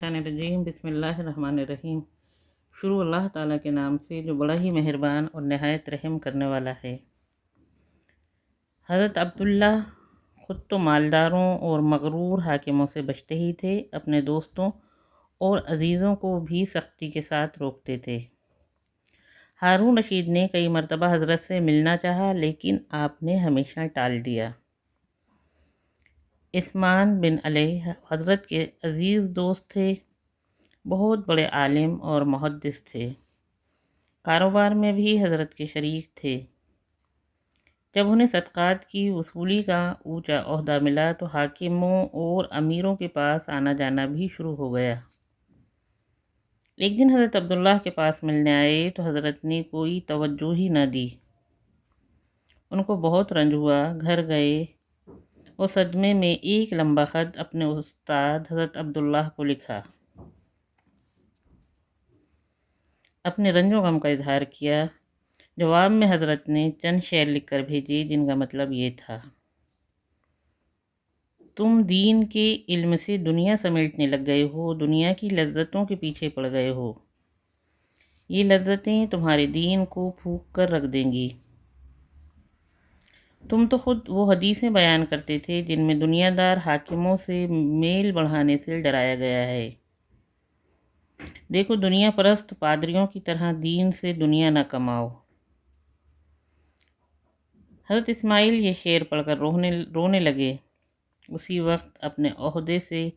الرجیم بسم اللہ الرحمن الرحیم۔ شروع اللہ تعالیٰ کے نام سے جو بڑا ہی مہربان اور نہایت رحم کرنے والا ہے۔ حضرت عبداللہ خود تو مالداروں اور مغرور حاکموں سے بچتے ہی تھے، اپنے دوستوں اور عزیزوں کو بھی سختی کے ساتھ روکتے تھے۔ ہارون رشید نے کئی مرتبہ حضرت سے ملنا چاہا لیکن آپ نے ہمیشہ ٹال دیا۔ عثمان بن علی حضرت کے عزیز دوست تھے، بہت بڑے عالم اور محدث تھے، کاروبار میں بھی حضرت کے شریک تھے۔ جب انہیں صدقات کی وصولی کا اونچا عہدہ ملا تو حاکموں اور امیروں کے پاس آنا جانا بھی شروع ہو گیا۔ ایک دن حضرت عبداللہ کے پاس ملنے آئے تو حضرت نے کوئی توجہ ہی نہ دی۔ ان کو بہت رنج ہوا، گھر گئے اور صدمے میں ایک لمبا خط اپنے استاد حضرت عبداللہ کو لکھا، اپنے رنج و غم کا اظہار کیا۔ جواب میں حضرت نے چند شعر لکھ کر بھیجے جن کا مطلب یہ تھا: تم دین کے علم سے دنیا سمیٹنے لگ گئے ہو، دنیا کی لذتوں کے پیچھے پڑ گئے ہو، یہ لذتیں تمہارے دین کو پھونک کر رکھ دیں گی۔ تم تو خود وہ حدیثیں بیان کرتے تھے جن میں دنیا دار حاکموں سے میل بڑھانے سے ڈرایا گیا ہے۔ دیکھو، دنیا پرست پادریوں کی طرح دین سے دنیا نہ کماؤ۔ حضرت اسماعیل یہ شعر پڑھ کر رونے لگے۔ اسی وقت اپنے عہدے سے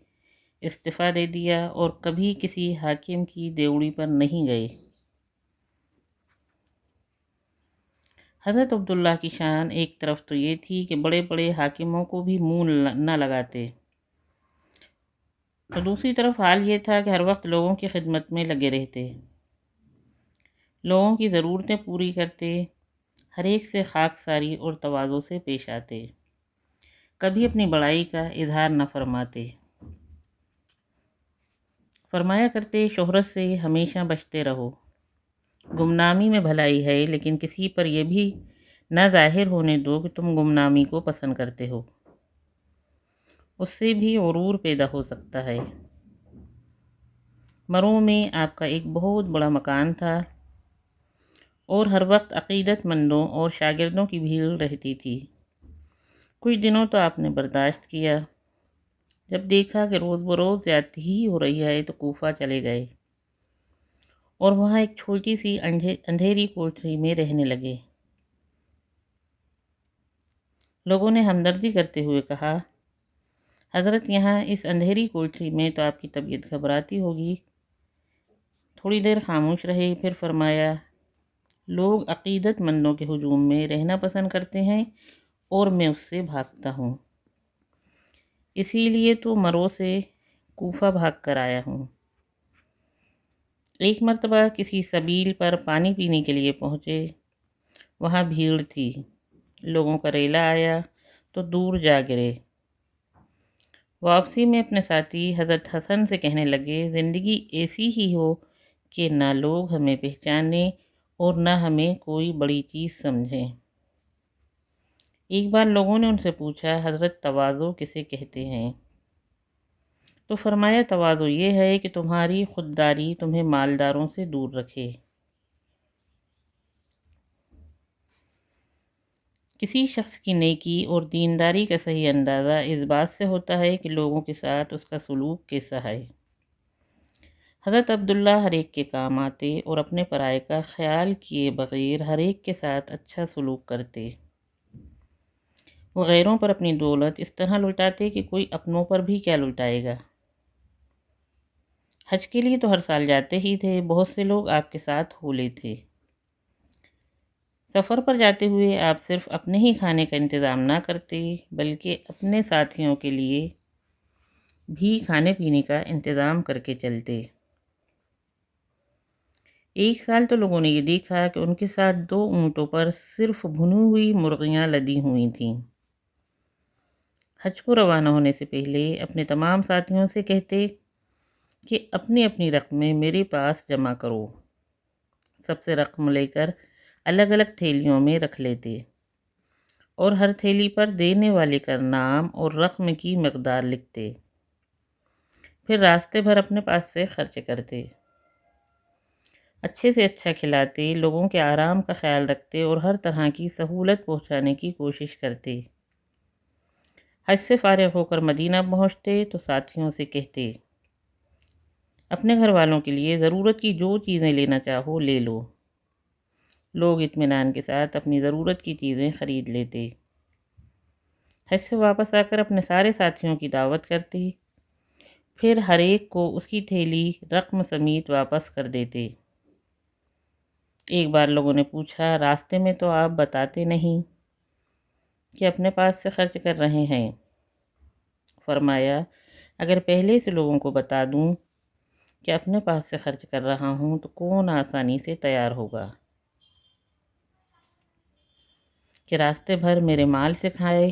استعفیٰ دے دیا اور کبھی کسی حاکم کی دیوڑی پر نہیں گئے۔ حضرت عبداللہ کی شان ایک طرف تو یہ تھی کہ بڑے بڑے حاکموں کو بھی منہ نہ لگاتے، اور دوسری طرف حال یہ تھا کہ ہر وقت لوگوں کی خدمت میں لگے رہتے، لوگوں کی ضرورتیں پوری کرتے، ہر ایک سے خاکساری اور تواضع سے پیش آتے، کبھی اپنی بڑائی کا اظہار نہ فرماتے۔ فرمایا کرتے، شہرت سے ہمیشہ بچتے رہو، گمنامی میں بھلائی ہے، لیکن کسی پر یہ بھی نہ ظاہر ہونے دو کہ تم گمنامی کو پسند کرتے ہو، اس سے بھی غرور پیدا ہو سکتا ہے۔ مرو میں آپ کا ایک بہت بڑا مکان تھا اور ہر وقت عقیدت مندوں اور شاگردوں کی بھیڑ رہتی تھی۔ کچھ دنوں تو آپ نے برداشت کیا، جب دیکھا کہ روز بروز زیادتی ہی ہو رہی ہے تو کوفہ چلے گئے اور وہاں ایک چھوٹی سی اندھیری کوٹری میں رہنے لگے۔ لوگوں نے ہمدردی کرتے ہوئے کہا، حضرت یہاں اس اندھیری کوٹری میں تو آپ کی طبیعت گھبراتی ہوگی۔ تھوڑی دیر خاموش رہے، پھر فرمایا، لوگ عقیدت مندوں کے ہجوم میں رہنا پسند کرتے ہیں اور میں اس سے بھاگتا ہوں، اسی لیے تو مرو سے کوفہ بھاگ کر آیا ہوں۔ ایک مرتبہ کسی سبیل پر پانی پینے کے لیے پہنچے، وہاں بھیڑ تھی، لوگوں کا ریلا آیا تو دور جا گرے۔ واپسی میں اپنے ساتھی حضرت حسن سے کہنے لگے، زندگی ایسی ہی ہو کہ نہ لوگ ہمیں پہچانیں اور نہ ہمیں کوئی بڑی چیز سمجھیں۔ ایک بار لوگوں نے ان سے پوچھا، حضرت تواضع کسے کہتے ہیں؟ تو فرمایا، تواضع یہ ہے کہ تمہاری خودداری تمہیں مالداروں سے دور رکھے۔ کسی شخص کی نیکی اور دینداری کا صحیح اندازہ اس بات سے ہوتا ہے کہ لوگوں کے ساتھ اس کا سلوک کیسا ہے۔ حضرت عبداللہ ہر ایک کے کام آتے اور اپنے پرائے کا خیال کیے بغیر ہر ایک کے ساتھ اچھا سلوک کرتے۔ وہ غیروں پر اپنی دولت اس طرح لٹاتے کہ کوئی اپنوں پر بھی کیا لٹائے گا۔ حج کے لیے تو ہر سال جاتے ہی تھے، بہت سے لوگ آپ کے ساتھ ہولے تھے۔ سفر پر جاتے ہوئے آپ صرف اپنے ہی کھانے کا انتظام نہ کرتے بلکہ اپنے ساتھیوں کے لیے بھی کھانے پینے کا انتظام کر کے چلتے۔ ایک سال تو لوگوں نے یہ دیکھا کہ ان کے ساتھ 2 اونٹوں پر صرف بھنی ہوئی مرغیاں لدی ہوئی تھیں۔ حج کو روانہ ہونے سے پہلے اپنے تمام ساتھیوں سے کہتے کہ اپنی اپنی رقمیں میرے پاس جمع کرو۔ سب سے رقم لے کر الگ الگ تھیلیوں میں رکھ لیتے اور ہر تھیلی پر دینے والے کا نام اور رقم کی مقدار لکھتے۔ پھر راستے بھر اپنے پاس سے خرچ کرتے، اچھے سے اچھا کھلاتے، لوگوں کے آرام کا خیال رکھتے اور ہر طرح کی سہولت پہنچانے کی کوشش کرتے۔ حج سے فارغ ہو کر مدینہ پہنچتے تو ساتھیوں سے کہتے، اپنے گھر والوں کے لیے ضرورت کی جو چیزیں لینا چاہو لے لو۔ لوگ اطمینان کے ساتھ اپنی ضرورت کی چیزیں خرید لیتے۔ حج سے واپس آ کر اپنے سارے ساتھیوں کی دعوت کرتے، پھر ہر ایک کو اس کی تھیلی رقم سمیت واپس کر دیتے۔ ایک بار لوگوں نے پوچھا، راستے میں تو آپ بتاتے نہیں کہ اپنے پاس سے خرچ کر رہے ہیں؟ فرمایا، اگر پہلے سے لوگوں کو بتا دوں کہ اپنے پاس سے خرچ کر رہا ہوں تو کون آسانی سے تیار ہوگا کہ راستے بھر میرے مال سے کھائے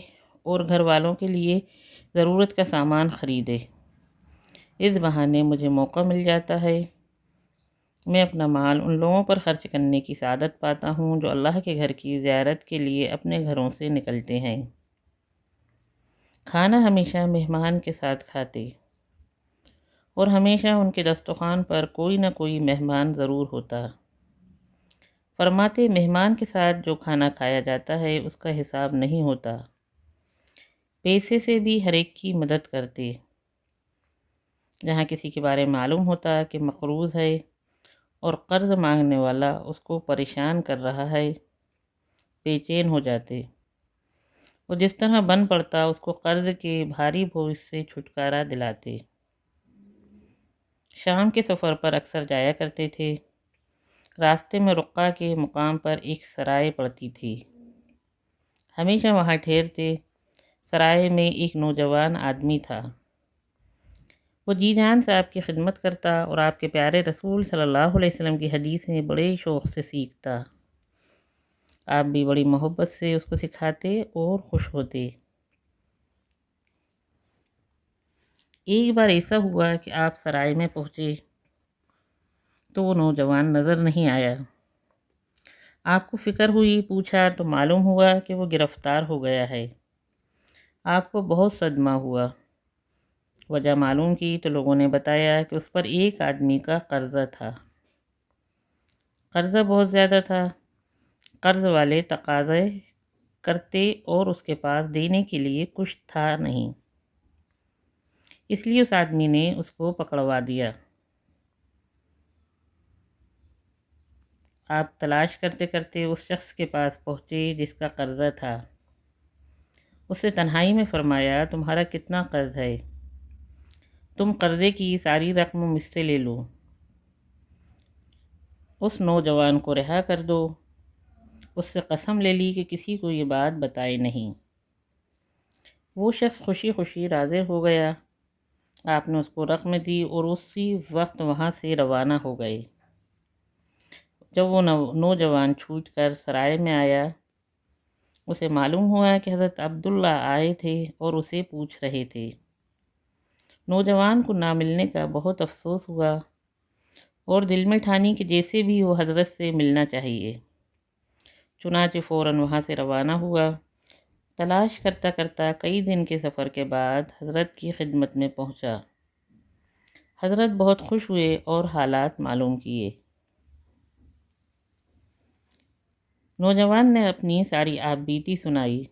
اور گھر والوں کے لیے ضرورت کا سامان خریدے۔ اس بہانے مجھے موقع مل جاتا ہے، میں اپنا مال ان لوگوں پر خرچ کرنے کی سعادت پاتا ہوں جو اللہ کے گھر کی زیارت کے لیے اپنے گھروں سے نکلتے ہیں۔ کھانا ہمیشہ مہمان کے ساتھ کھاتے اور ہمیشہ ان کے دسترخوان پر کوئی نہ کوئی مہمان ضرور ہوتا۔ فرماتے، مہمان کے ساتھ جو کھانا کھایا جاتا ہے اس کا حساب نہیں ہوتا۔ پیسے سے بھی ہر ایک کی مدد کرتے۔ جہاں کسی کے بارے میں معلوم ہوتا کہ مقروض ہے اور قرض مانگنے والا اس کو پریشان کر رہا ہے، بے چین ہو جاتے اور جس طرح بن پڑتا اس کو قرض کے بھاری بوجھ سے چھٹکارا دلاتے۔ شام کے سفر پر اکثر جایا کرتے تھے۔ راستے میں رقہ کے مقام پر ایک سرائے پڑتی تھی، ہمیشہ وہاں ٹھہرتے۔ سرائے میں ایک نوجوان آدمی تھا، وہ جی جان سے آپ کی خدمت کرتا اور آپ کے پیارے رسول صلی اللہ علیہ وسلم کی حدیثیں بڑے شوق سے سیکھتا۔ آپ بھی بڑی محبت سے اس کو سکھاتے اور خوش ہوتے۔ ایک بار ایسا ہوا کہ آپ سرائے میں پہنچے تو وہ نوجوان نظر نہیں آیا۔ آپ کو فکر ہوئی، پوچھا تو معلوم ہوا کہ وہ گرفتار ہو گیا ہے۔ آپ کو بہت صدمہ ہوا، وجہ معلوم کی تو لوگوں نے بتایا کہ اس پر ایک آدمی کا قرضہ تھا۔ قرضہ بہت زیادہ تھا، قرض والے تقاضے کرتے اور اس کے پاس دینے کے لیے کچھ تھا نہیں، اس لیے اس آدمی نے اس کو پکڑوا دیا۔ آپ تلاش کرتے کرتے اس شخص کے پاس پہنچے جس کا قرضہ تھا۔ اس سے تنہائی میں فرمایا، تمہارا کتنا قرض ہے؟ تم قرضے کی ساری رقم مجھ سے لے لو، اس نوجوان کو رہا کر دو۔ اس سے قسم لے لی کہ کسی کو یہ بات بتائے نہیں۔ وہ شخص خوشی خوشی راضی ہو گیا۔ آپ نے اس کو رقم دی اور اسی وقت وہاں سے روانہ ہو گئے۔ جب وہ نوجوان چھوٹ کر سرائے میں آیا، اسے معلوم ہوا کہ حضرت عبداللہ آئے تھے اور اسے پوچھ رہے تھے۔ نوجوان کو نہ ملنے کا بہت افسوس ہوا اور دل میں ٹھانی کہ جیسے بھی وہ حضرت سے ملنا چاہیے۔ چنانچہ فوراً وہاں سے روانہ ہوا۔ تلاش کرتا کرتا کئی دن کے سفر کے بعد حضرت کی خدمت میں پہنچا۔ حضرت بہت خوش ہوئے اور حالات معلوم کیے۔ نوجوان نے اپنی ساری آپ بیتی سنائی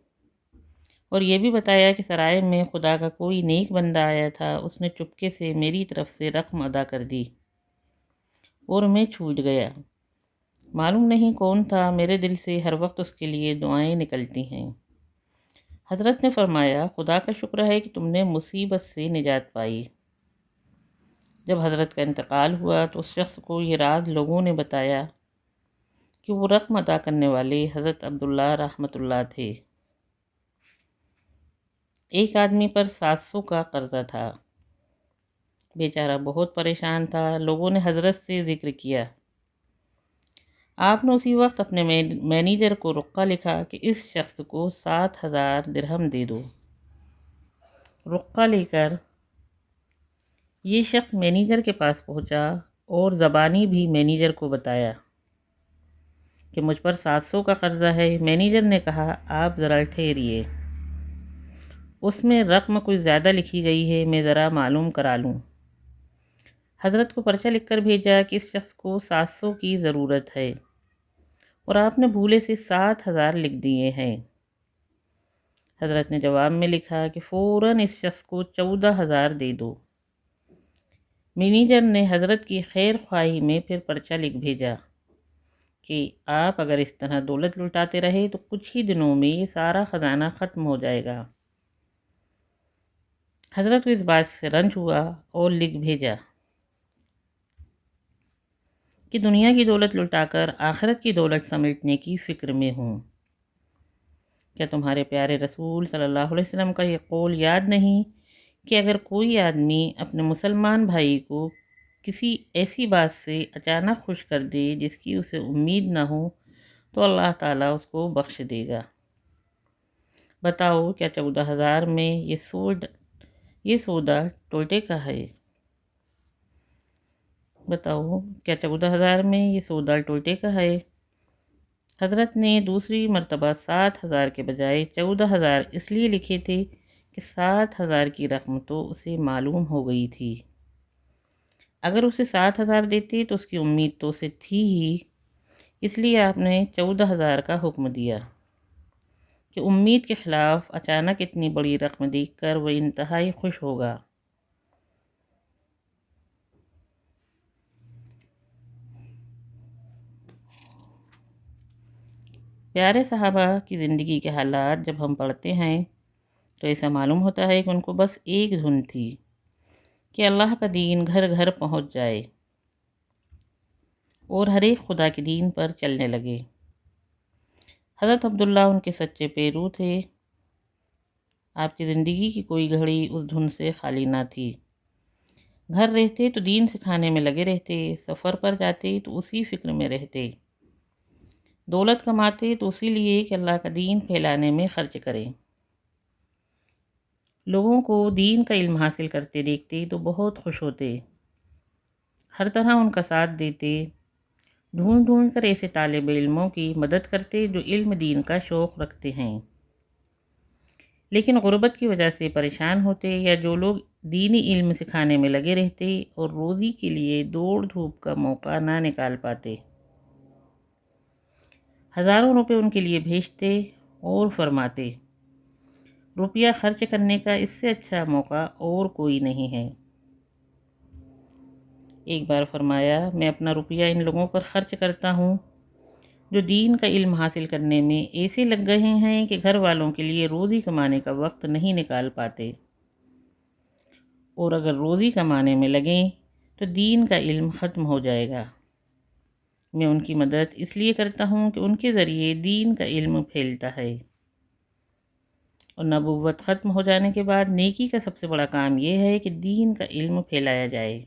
اور یہ بھی بتایا کہ سرائے میں خدا کا کوئی نیک بندہ آیا تھا، اس نے چپکے سے میری طرف سے رقم ادا کر دی اور میں چھوٹ گیا۔ معلوم نہیں کون تھا، میرے دل سے ہر وقت اس کے لیے دعائیں نکلتی ہیں۔ حضرت نے فرمایا، خدا کا شکر ہے کہ تم نے مصیبت سے نجات پائی۔ جب حضرت کا انتقال ہوا تو اس شخص کو یہ راز لوگوں نے بتایا کہ وہ رقم ادا کرنے والے حضرت عبداللہ رحمۃ اللہ تھے۔ ایک آدمی پر 700 کا قرضہ تھا، بیچارہ بہت پریشان تھا۔ لوگوں نے حضرت سے ذکر کیا۔ آپ نے اسی وقت اپنے مینیجر کو رقہ لکھا کہ اس شخص کو 7000 درہم دے دو۔ رقہ لے کر یہ شخص مینیجر کے پاس پہنچا اور زبانی بھی مینیجر کو بتایا کہ مجھ پر 700 کا قرضہ ہے۔ مینیجر نے کہا، آپ ذرا ٹھہریے، اس میں رقم کچھ زیادہ لکھی گئی ہے، میں ذرا معلوم کرا لوں۔ حضرت کو پرچہ لکھ کر بھیجا کہ اس شخص کو 700 کی ضرورت ہے اور آپ نے بھولے سے 7,000 لکھ دیے ہیں۔ حضرت نے جواب میں لکھا کہ فوراً اس شخص کو 14,000 دے دو۔ مینیجر نے حضرت کی خیر خواہی میں پھر پرچہ لکھ بھیجا کہ آپ اگر اس طرح دولت لٹاتے رہے تو کچھ ہی دنوں میں یہ سارا خزانہ ختم ہو جائے گا۔ حضرت کو اس بات سے رنج ہوا اور لکھ بھیجا کہ دنیا کی دولت لٹا کر آخرت کی دولت سمیٹنے کی فکر میں ہوں۔ کیا تمہارے پیارے رسول صلی اللہ علیہ وسلم کا یہ قول یاد نہیں کہ اگر کوئی آدمی اپنے مسلمان بھائی کو کسی ایسی بات سے اچانک خوش کر دے جس کی اسے امید نہ ہو تو اللہ تعالیٰ اس کو بخش دے گا۔ بتاؤ کیا 14,000 میں یہ سودا ٹوٹے کا ہے؟ بتاؤ کیا 14,000 میں یہ سودا ٹوٹے کا ہے؟ حضرت نے دوسری مرتبہ 7,000 کے بجائے 14,000 اس لیے لکھے تھے کہ 7,000 کی رقم تو اسے معلوم ہو گئی تھی۔ اگر اسے 7,000 دیتے تو اس کی امید تو اسے تھی ہی، اس لیے آپ نے 14,000 کا حکم دیا کہ امید کے خلاف اچانک اتنی بڑی رقم دیکھ کر وہ انتہائی خوش ہوگا۔ پیارے صحابہ کی زندگی کے حالات جب ہم پڑھتے ہیں تو ایسا معلوم ہوتا ہے کہ ان کو بس ایک دھن تھی کہ اللہ کا دین گھر گھر پہنچ جائے اور ہر ایک خدا کے دین پر چلنے لگے۔ حضرت عبداللہ ان کے سچے پیرو تھے۔ آپ کی زندگی کی کوئی گھڑی اس دھن سے خالی نہ تھی۔ گھر رہتے تو دین سکھانے میں لگے رہتے، سفر پر جاتے تو اسی فکر میں رہتے، دولت کماتے تو اسی لیے کہ اللہ کا دین پھیلانے میں خرچ کریں۔ لوگوں کو دین کا علم حاصل کرتے دیکھتے تو بہت خوش ہوتے، ہر طرح ان کا ساتھ دیتے، ڈھونڈ ڈھونڈ کر ایسے طالب علموں کی مدد کرتے جو علم دین کا شوق رکھتے ہیں لیکن غربت کی وجہ سے پریشان ہوتے، یا جو لوگ دینی علم سکھانے میں لگے رہتے اور روزی کے لیے دوڑ دھوپ کا موقع نہ نکال پاتے۔ ہزاروں روپے ان کے لیے بھیجتے اور فرماتے، روپیہ خرچ کرنے کا اس سے اچھا موقع اور کوئی نہیں ہے۔ ایک بار فرمایا، میں اپنا روپیہ ان لوگوں پر خرچ کرتا ہوں جو دین کا علم حاصل کرنے میں ایسے لگ گئے ہیں کہ گھر والوں کے لیے روزی کمانے کا وقت نہیں نکال پاتے، اور اگر روزی کمانے میں لگیں تو دین کا علم ختم ہو جائے گا۔ میں ان کی مدد اس لیے کرتا ہوں کہ ان کے ذریعے دین کا علم پھیلتا ہے، اور نبوت ختم ہو جانے کے بعد نیکی کا سب سے بڑا کام یہ ہے کہ دین کا علم پھیلایا جائے۔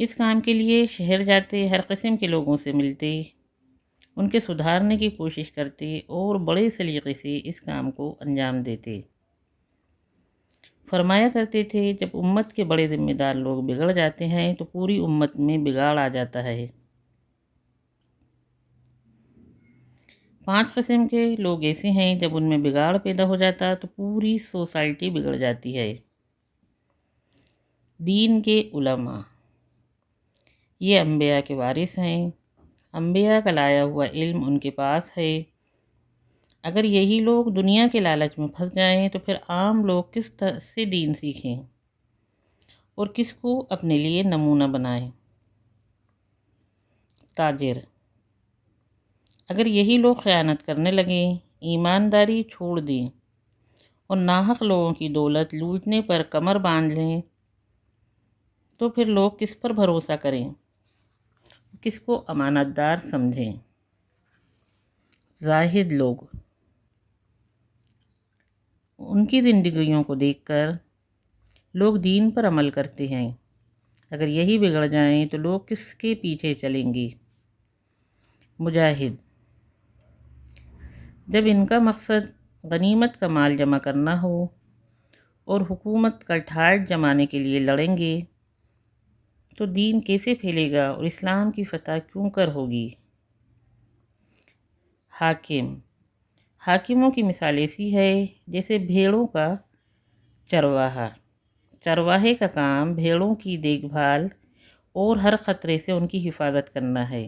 اس کام کے لیے شہر جاتے، ہر قسم کے لوگوں سے ملتے، ان کے سدھارنے کی کوشش کرتے اور بڑے سلیقے سے اس کام کو انجام دیتے۔ فرمایا کرتے تھے، جب امت کے بڑے ذمہ دار لوگ بگڑ جاتے ہیں تو پوری امت میں بگاڑ آ جاتا ہے۔ 5 قسم کے لوگ ایسے ہیں، جب ان میں بگاڑ پیدا ہو جاتا تو پوری سوسائٹی بگڑ جاتی ہے۔ دین کے علماء، یہ انبیاء کے وارث ہیں، انبیاء کا لایا ہوا علم ان کے پاس ہے۔ اگر یہی لوگ دنیا کے لالچ میں پھنس جائیں تو پھر عام لوگ کس طرح سے دین سیکھیں اور کس کو اپنے لیے نمونہ بنائیں؟ تاجر، اگر یہی لوگ خیانت کرنے لگیں، ایمانداری چھوڑ دیں اور ناحق لوگوں کی دولت لوٹنے پر کمر باندھ لیں تو پھر لوگ کس پر بھروسہ کریں، کس کو امانت دار سمجھیں؟ زاہد لوگ، ان کی زندگیوں کو دیکھ کر لوگ دین پر عمل کرتے ہیں، اگر یہی بگڑ جائیں تو لوگ کس کے پیچھے چلیں گے؟ مجاہد، جب ان کا مقصد غنیمت کا مال جمع کرنا ہو اور حکومت کا ٹھاٹھ جمانے کے لیے لڑیں گے تو دین کیسے پھیلے گا اور اسلام کی فتح کیوں کر ہوگی؟ حاکم، حاکموں کی مثال ایسی ہے جیسے بھیڑوں کا چرواہا چرواہے کا کام بھیڑوں کی دیکھ بھال اور ہر خطرے سے ان کی حفاظت کرنا ہے،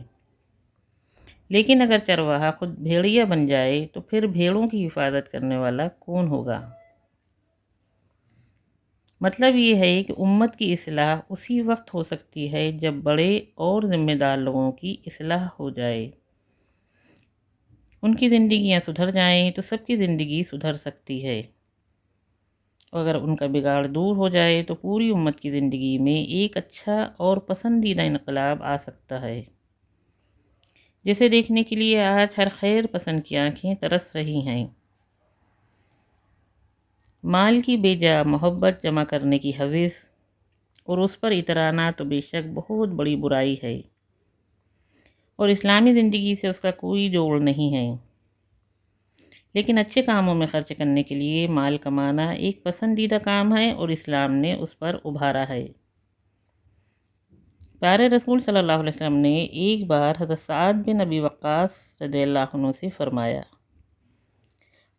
لیکن اگر چرواہا خود بھیڑیا بن جائے تو پھر بھیڑوں کی حفاظت کرنے والا کون ہوگا؟ مطلب یہ ہے کہ امت کی اصلاح اسی وقت ہو سکتی ہے جب بڑے اور ذمہ دار لوگوں کی اصلاح ہو جائے، ان کی زندگیاں سدھر جائیں تو سب کی زندگی سدھر سکتی ہے، اور اگر ان کا بگاڑ دور ہو جائے تو پوری امت کی زندگی میں ایک اچھا اور پسندیدہ انقلاب آ سکتا ہے، جسے دیکھنے کے لیے آج ہر خیر پسند کی آنکھیں ترس رہی ہیں۔ مال کی بے جا محبت جمع کرنے کی ہوس اور اس پر اترانا تو بے شک بہت بڑی برائی ہے، اور اسلامی زندگی سے اس کا کوئی جوڑ نہیں ہے، لیکن اچھے کاموں میں خرچ کرنے کے لیے مال کمانا ایک پسندیدہ کام ہے اور اسلام نے اس پر ابھارا ہے۔ پیارے رسول صلی اللہ علیہ وسلم نے ایک بار حضرت سعد بن ابی وقاص رضی اللہ عنہ سے فرمایا،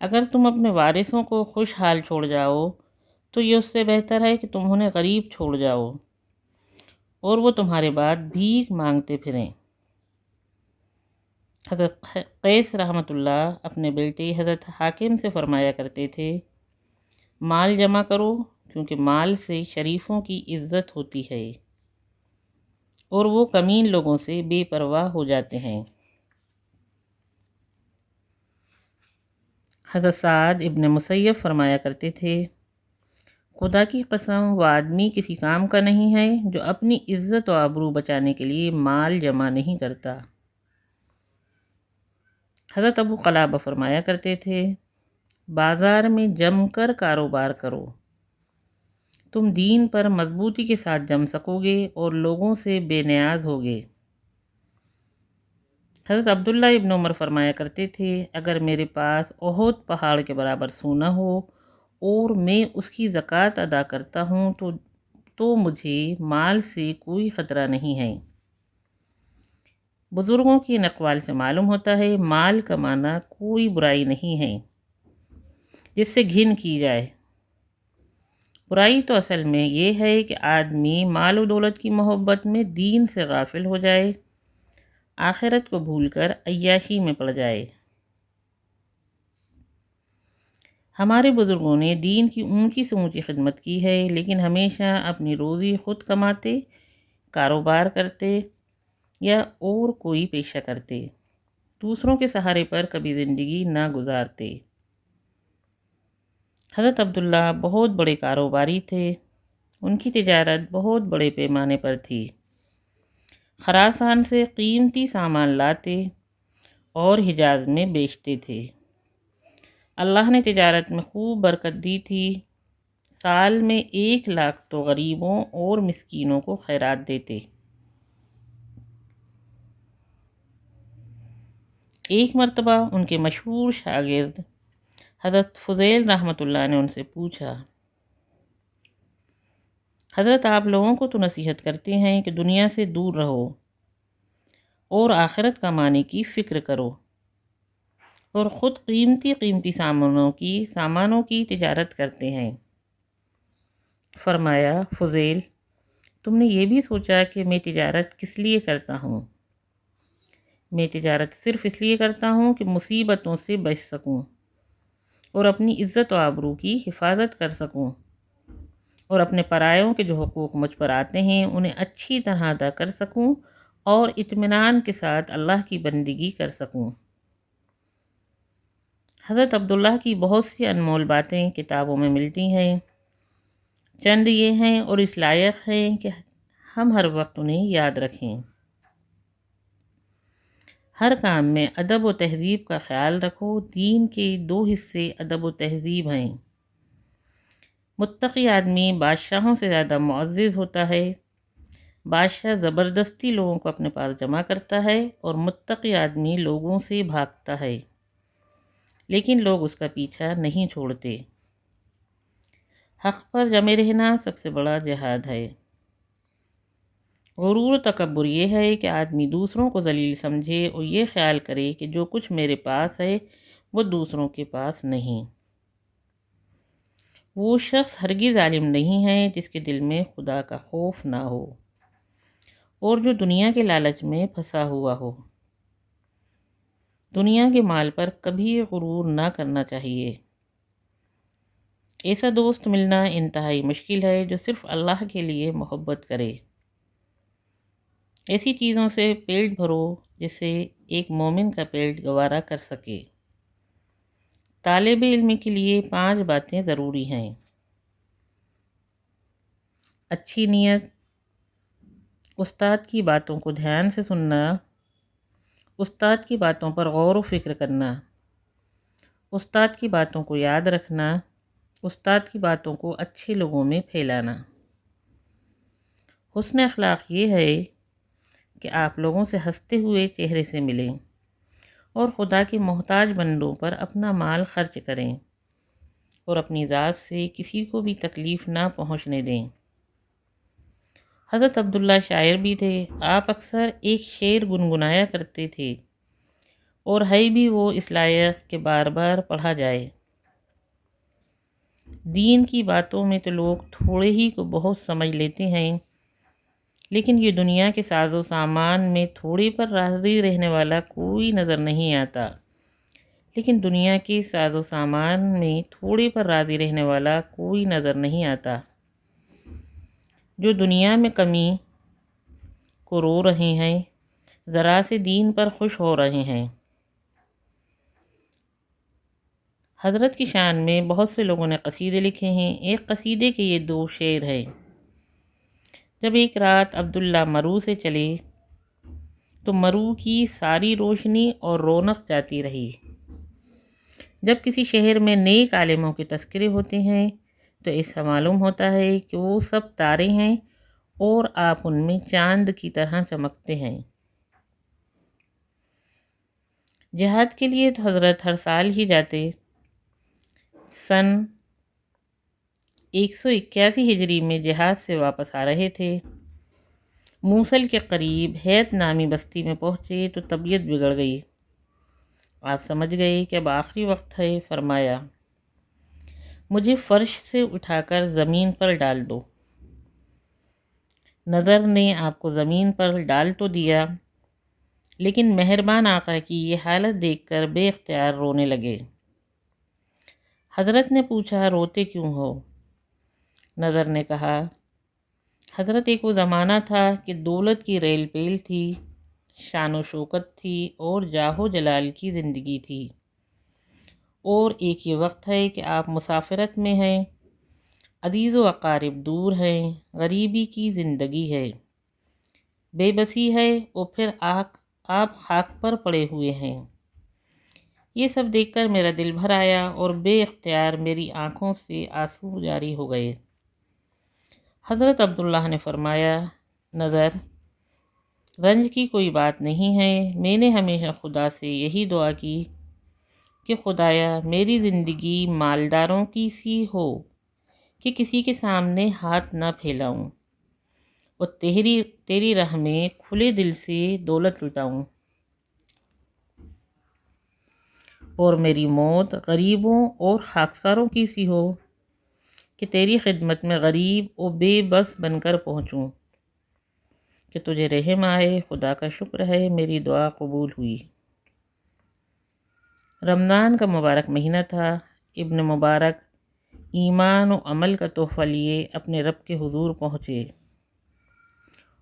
اگر تم اپنے وارثوں کو خوشحال چھوڑ جاؤ تو یہ اس سے بہتر ہے کہ تم انہیں غریب چھوڑ جاؤ اور وہ تمہارے بعد بھیک مانگتے پھریں۔ حضرت قیس رحمۃ اللہ اپنے بیٹے حضرت حاکم سے فرمایا کرتے تھے، مال جمع کرو کیونکہ مال سے شریفوں کی عزت ہوتی ہے اور وہ کمین لوگوں سے بے پرواہ ہو جاتے ہیں۔ حضرت سعد ابن مسیب فرمایا کرتے تھے، خدا کی قسم وہ آدمی کسی کام کا نہیں ہے جو اپنی عزت و آبرو بچانے کے لیے مال جمع نہیں کرتا۔ حضرت ابو قلابہ فرمایا کرتے تھے، بازار میں جم کر کاروبار کرو، تم دین پر مضبوطی کے ساتھ جم سکو گے اور لوگوں سے بے نیاز ہوگے۔ حضرت عبداللہ ابن عمر فرمایا کرتے تھے، اگر میرے پاس احد پہاڑ کے برابر سونا ہو اور میں اس کی زکوٰۃ ادا کرتا ہوں تو مجھے مال سے کوئی خطرہ نہیں ہے۔ بزرگوں کی اقوال سے معلوم ہوتا ہے مال کمانا کوئی برائی نہیں ہے جس سے گھن کی جائے، برائی تو اصل میں یہ ہے کہ آدمی مال و دولت کی محبت میں دین سے غافل ہو جائے، آخرت کو بھول کر عیاشی میں پڑ جائے۔ ہمارے بزرگوں نے دین کی اونچی سے اونچی خدمت کی ہے، لیکن ہمیشہ اپنی روزی خود کماتے، کاروبار کرتے یا اور کوئی پیشہ کرتے، دوسروں کے سہارے پر کبھی زندگی نہ گزارتے۔ حضرت عبداللہ بہت بڑے کاروباری تھے، ان کی تجارت بہت بڑے پیمانے پر تھی، خراسان سے قیمتی سامان لاتے اور حجاز میں بیچتے تھے۔ اللہ نے تجارت میں خوب برکت دی تھی، سال میں 1,00,000 تو غریبوں اور مسکینوں کو خیرات دیتے۔ ایک مرتبہ ان کے مشہور شاگرد حضرت فضیل رحمۃ اللہ نے ان سے پوچھا، حضرت آپ لوگوں کو تو نصیحت کرتے ہیں کہ دنیا سے دور رہو اور آخرت کمانے کی فکر کرو، اور خود قیمتی سامانوں کی تجارت کرتے ہیں۔ فرمایا، فضیل، تم نے یہ بھی سوچا کہ میں تجارت کس لیے کرتا ہوں؟ میں تجارت صرف اس لیے کرتا ہوں کہ مصیبتوں سے بچ سکوں اور اپنی عزت و آبرو کی حفاظت کر سکوں، اور اپنے پرایوں کے جو حقوق مجھ پر آتے ہیں انہیں اچھی طرح ادا کر سکوں اور اطمینان کے ساتھ اللہ کی بندگی کر سکوں۔ حضرت عبداللہ کی بہت سی انمول باتیں کتابوں میں ملتی ہیں، چند یہ ہیں اور اس لائق ہیں کہ ہم ہر وقت انہیں یاد رکھیں۔ ہر کام میں ادب و تہذیب کا خیال رکھو، دین کے 2 حصے ادب و تہذیب ہیں۔ متقی آدمی بادشاہوں سے زیادہ معزز ہوتا ہے، بادشاہ زبردستی لوگوں کو اپنے پاس جمع کرتا ہے اور متقی آدمی لوگوں سے بھاگتا ہے، لیکن لوگ اس کا پیچھا نہیں چھوڑتے۔ حق پر جمے رہنا سب سے بڑا جہاد ہے۔ غرور و تکبر یہ ہے کہ آدمی دوسروں کو ذلیل سمجھے اور یہ خیال کرے کہ جو کچھ میرے پاس ہے وہ دوسروں کے پاس نہیں۔ وہ شخص ہرگز عالم نہیں ہے جس کے دل میں خدا کا خوف نہ ہو اور جو دنیا کے لالچ میں پھنسا ہوا ہو۔ دنیا کے مال پر کبھی غرور نہ کرنا چاہیے۔ ایسا دوست ملنا انتہائی مشکل ہے جو صرف اللہ کے لیے محبت کرے۔ ایسی چیزوں سے پیٹ بھرو جسے ایک مومن کا پیٹ گوارا کر سکے۔ طالب علم کے لیے 5 باتیں ضروری ہیں۔ اچھی نیت، استاد کی باتوں کو دھیان سے سننا، استاد کی باتوں پر غور و فکر کرنا، استاد کی باتوں کو یاد رکھنا، استاد کی باتوں کو اچھے لوگوں میں پھیلانا۔ حسن اخلاق یہ ہے کہ آپ لوگوں سے ہنستے ہوئے چہرے سے ملیں اور خدا کے محتاج بندوں پر اپنا مال خرچ کریں اور اپنی ذات سے کسی کو بھی تکلیف نہ پہنچنے دیں۔ حضرت عبداللہ شاعر بھی تھے۔ آپ اکثر ایک شعر گنگنایا کرتے تھے اور ہے بھی وہ اس لائق کہ بار بار پڑھا جائے۔ دین کی باتوں میں تو لوگ تھوڑے ہی کو بہت سمجھ لیتے ہیں، لیکن یہ دنیا کے ساز و سامان میں تھوڑے پر راضی رہنے والا کوئی نظر نہیں آتا۔ لیکن دنیا کے ساز و سامان میں تھوڑے پر راضی رہنے والا کوئی نظر نہیں آتا۔ جو دنیا میں کمی کو رو رہے ہیں، ذرا سے دین پر خوش ہو رہے ہیں۔ حضرت کی شان میں بہت سے لوگوں نے قصیدے لکھے ہیں۔ ایک قصیدے کے یہ 2 شعر ہیں۔ جب ایک رات عبداللہ مرو سے چلے تو مرو کی ساری روشنی اور رونق جاتی رہی۔ جب کسی شہر میں نیک عالموں کے تذکرے ہوتے ہیں تو ایسا معلوم ہوتا ہے کہ وہ سب تارے ہیں اور آپ ان میں چاند کی طرح چمکتے ہیں۔ جہاد کے لیے تو حضرت ہر سال ہی جاتے۔ سن 181 ہجری میں جہاد سے واپس آ رہے تھے۔ موصل کے قریب ہیت نامی بستی میں پہنچے تو طبیعت بگڑ گئی۔ آپ سمجھ گئے کہ اب آخری وقت ہے۔ فرمایا، مجھے فرش سے اٹھا کر زمین پر ڈال دو۔ نظر نے آپ کو زمین پر ڈال تو دیا، لیکن مہربان آقا کی یہ حالت دیکھ کر بے اختیار رونے لگے۔ حضرت نے پوچھا، روتے کیوں ہو؟ نظر نے کہا، حضرت ایک وہ زمانہ تھا کہ دولت کی ریل پیل تھی، شان و شوکت تھی اور جاہ و جلال کی زندگی تھی، اور ایک یہ وقت ہے کہ آپ مسافرت میں ہیں، عزیز و اقارب دور ہیں، غریبی کی زندگی ہے، بے بسی ہے، اور پھر آپ خاک پر پڑے ہوئے ہیں۔ یہ سب دیکھ کر میرا دل بھر آیا اور بے اختیار میری آنکھوں سے آنسو جاری ہو گئے۔ حضرت عبداللہ نے فرمایا، نظر، رنج کی کوئی بات نہیں ہے۔ میں نے ہمیشہ خدا سے یہی دعا کی کہ خدایا میری زندگی مالداروں کی سی ہو کہ کسی کے سامنے ہاتھ نہ پھیلاؤں اور تیری راہ میں کھلے دل سے دولت لٹاؤں، اور میری موت غریبوں اور خاکساروں کی سی ہو کہ تیری خدمت میں غریب و بے بس بن کر پہنچوں، کہ تجھے رحم آئے۔ خدا کا شکر ہے میری دعا قبول ہوئی۔ رمضان کا مبارک مہینہ تھا۔ ابن مبارک ایمان و عمل کا تحفہ لیے اپنے رب کے حضور پہنچے،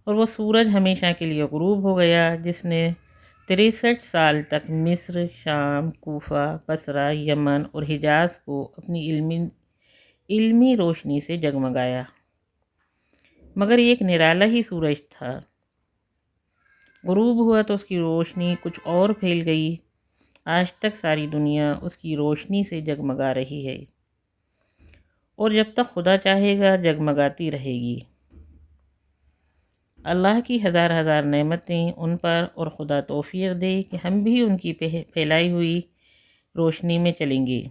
اور وہ سورج ہمیشہ کے لیے غروب ہو گیا جس نے 63 سال تک مصر، شام، کوفہ، بصرہ، یمن اور حجاز کو اپنی علمی روشنی سے جگمگایا۔ مگر یہ ایک نرالا ہی سورج تھا۔ غروب ہوا تو اس کی روشنی کچھ اور پھیل گئی۔ آج تک ساری دنیا اس کی روشنی سے جگمگا رہی ہے، اور جب تک خدا چاہے گا جگمگاتی رہے گی۔ اللہ کی ہزار ہزار نعمتیں ان پر، اور خدا توفیق دے کہ ہم بھی ان کی پھیلائی ہوئی روشنی میں چلیں گے۔